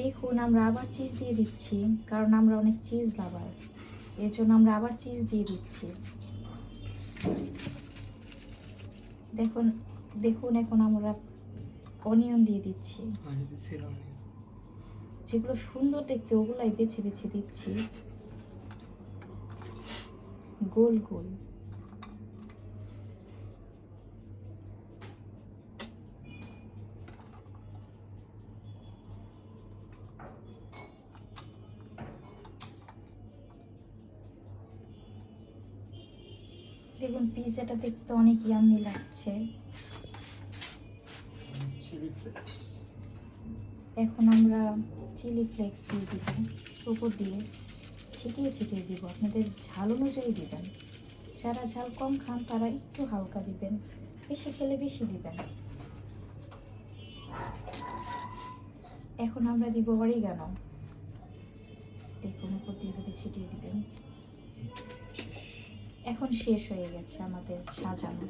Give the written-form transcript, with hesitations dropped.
দেখুন আমরা আবার চিজ দিয়ে দিচ্ছি, কারণ আমরা অনেক চিজ লাভার, এর জন্য আমরা আবার চিজ দিয়ে দিচ্ছি। দেখুন দেখুন এখন আমরা অনিয়ন দিয়ে দিচ্ছি, যেগুলো সুন্দর দেখতে ওগুলাই বেছে বেছে দিচ্ছি গোল গোল। দেখুন পিৎজাটা দেখতে অনেক ইয়াম্মি লাগছে। এখন আমরা চিলি ফ্লেক্স দিয়ে দিব, উপর দিয়ে ছিটিয়ে ছিটিয়ে দিব, আপনাদের ঝাল অনুযায়ী দিবেন। যারা ঝাল কম খান তারা একটু হালকা দিবেন, বেশি খেলে বেশি দিবেন। এখন আমরা দিব অরিগানো, দেখুন উপর দিয়ে এভাবে ছিটিয়ে দিবেন। এখন শেষ হয়ে গেছে আমাদের সাজানো।